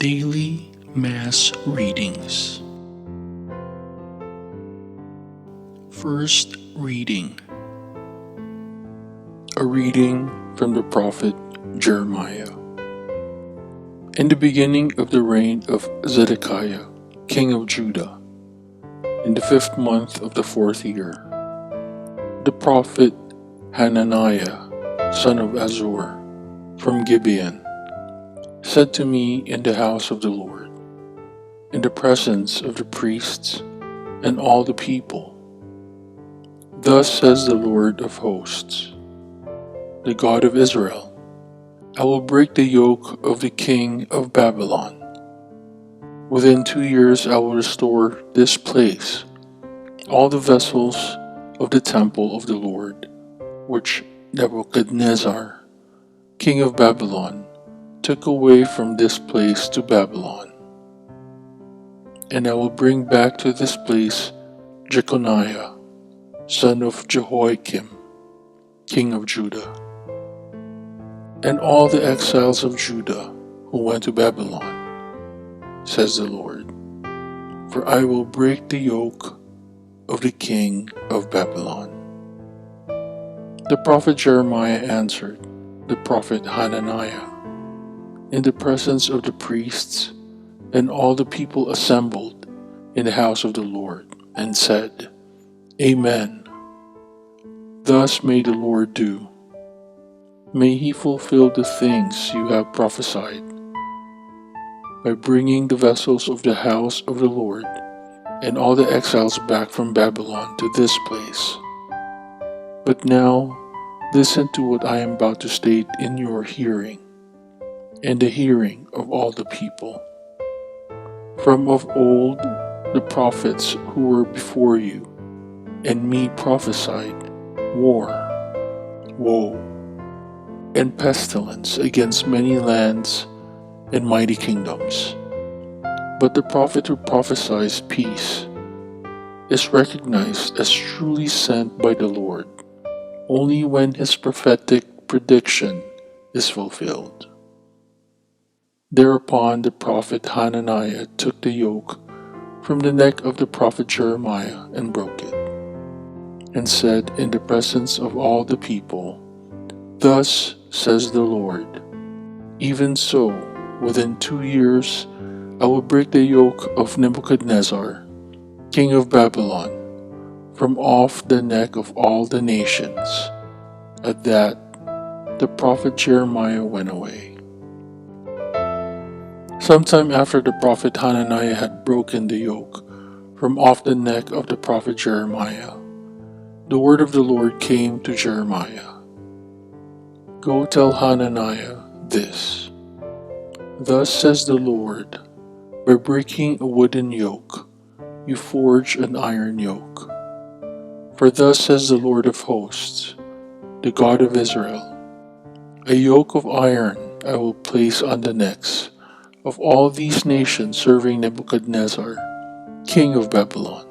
Daily Mass Readings. First reading. A reading from the prophet Jeremiah. In the beginning of the reign of Zedekiah, king of Judah, in the 5th month of the 4th year, the prophet Hananiah, son of Azzur, from Gibeon, said to me in the house of the Lord, in the presence of the priests and all the people, "Thus says the Lord of hosts, the God of Israel, I will break the yoke of the king of Babylon. Within 2 years I will restore this place, all the vessels of the temple of the Lord, which Nebuchadnezzar, king of Babylon, took away from this place to Babylon. And I will bring back to this place Jeconiah, son of Jehoiakim, king of Judah, and all the exiles of Judah who went to Babylon, says the Lord, for I will break the yoke of the king of Babylon." The prophet Jeremiah answered the prophet Hananiah in the presence of the priests and all the people assembled in the house of the Lord, and said, "Amen. Thus may the Lord do. May he fulfill the things you have prophesied, by bringing the vessels of the house of the Lord and all the exiles back from Babylon to this place. But now listen to what I am about to state in your hearing, and the hearing of all the people. From of old the prophets who were before you and me prophesied war, woe, and pestilence against many lands and mighty kingdoms. But the prophet who prophesies peace is recognized as truly sent by the Lord only when his prophetic prediction is fulfilled." Thereupon the prophet Hananiah took the yoke from the neck of the prophet Jeremiah and broke it, and said in the presence of all the people, "Thus says the Lord, even so, within 2 years I will break the yoke of Nebuchadnezzar, king of Babylon, from off the neck of all the nations." At that, the prophet Jeremiah went away. Sometime after the prophet Hananiah had broken the yoke from off the neck of the prophet Jeremiah, the word of the Lord came to Jeremiah. "Go tell Hananiah this. Thus says the Lord, by breaking a wooden yoke, you forge an iron yoke. For thus says the Lord of hosts, the God of Israel, a yoke of iron I will place on the necks of all these nations serving Nebuchadnezzar, king of Babylon,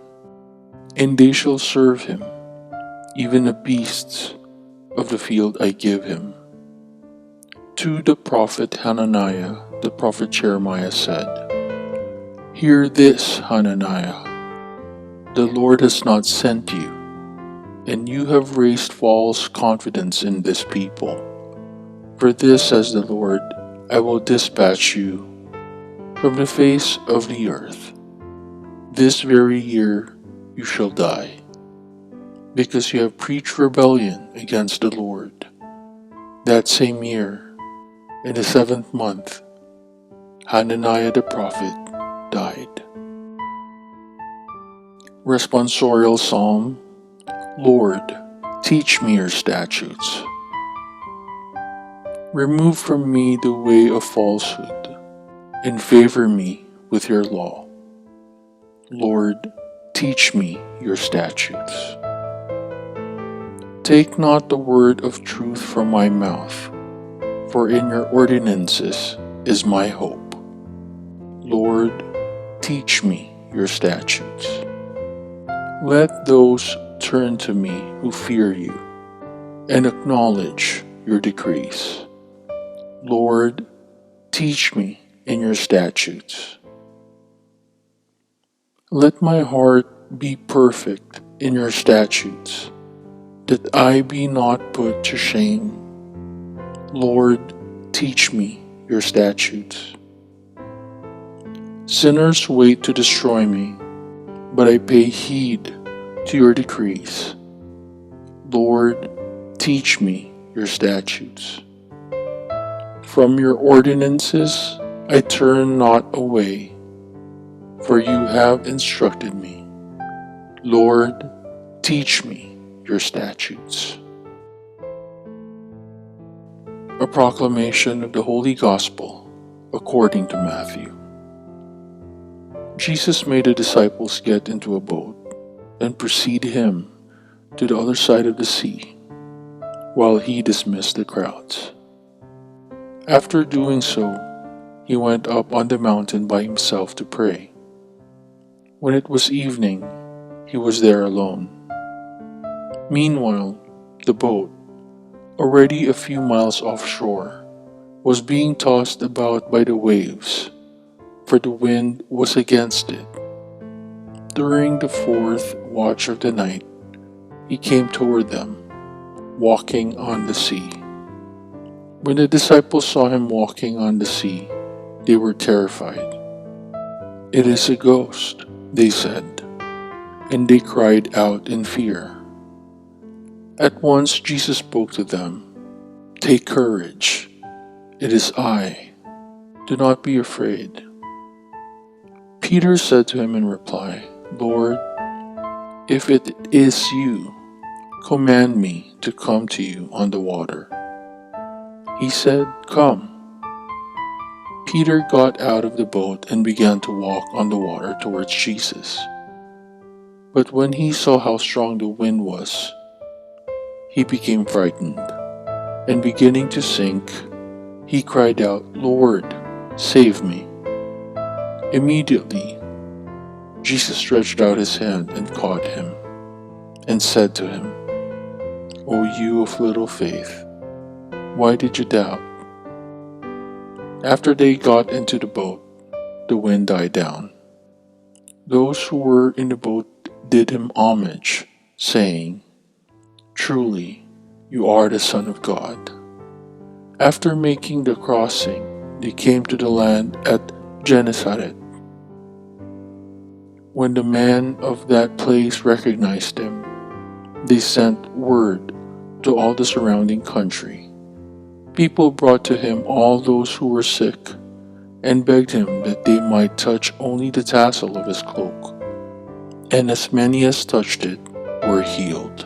and they shall serve him, even the beasts of the field I give him." To the prophet Hananiah, the prophet Jeremiah said, "Hear this, Hananiah. The Lord has not sent you, and you have raised false confidence in this people. For this says the Lord, I will dispatch you from the face of the earth. This very year you shall die, because you have preached rebellion against the Lord." That same year, in the 7th month, Hananiah the prophet died. Responsorial Psalm. Lord, teach me your statutes. Remove from me the way of falsehood, and favor me with your law. Lord, teach me your statutes. Take not the word of truth from my mouth, for in your ordinances is my hope. Lord, teach me your statutes. Let those turn to me who fear you, and acknowledge your decrees. Lord, teach me in your statutes. Let my heart be perfect in your statutes, that I be not put to shame. Lord, teach me your statutes. Sinners wait to destroy me, but I pay heed to your decrees. Lord, teach me your statutes. From your ordinances I turn not away, for you have instructed me. Lord, teach me your statutes. A proclamation of the Holy Gospel according to Matthew. Jesus made the disciples get into a boat and precede him to the other side of the sea, while he dismissed the crowds. After doing so, he went up on the mountain by himself to pray. When it was evening, he was there alone. Meanwhile, the boat, already a few miles offshore, was being tossed about by the waves, for the wind was against it. During the fourth watch of the night, he came toward them, walking on the sea. When the disciples saw him walking on the sea, they were terrified. "It is a ghost," they said, and they cried out in fear. At once Jesus spoke to them. "Take courage, it is I. Do not be afraid." Peter said to him in reply, "Lord, if it is you, command me to come to you on the water." He said, "Come." Peter got out of the boat and began to walk on the water towards Jesus. But when he saw how strong the wind was, he became frightened, and beginning to sink, he cried out, "Lord, save me." Immediately, Jesus stretched out his hand and caught him, and said to him, "O you of little faith, why did you doubt?" After they got into the boat, the wind died down. Those who were in the boat did him homage, saying, "Truly, you are the Son of God." After making the crossing, they came to the land at Gennesaret. When the men of that place recognized him, they sent word to all the surrounding country. People brought to him all those who were sick, and begged him that they might touch only the tassel of his cloak, and as many as touched it were healed.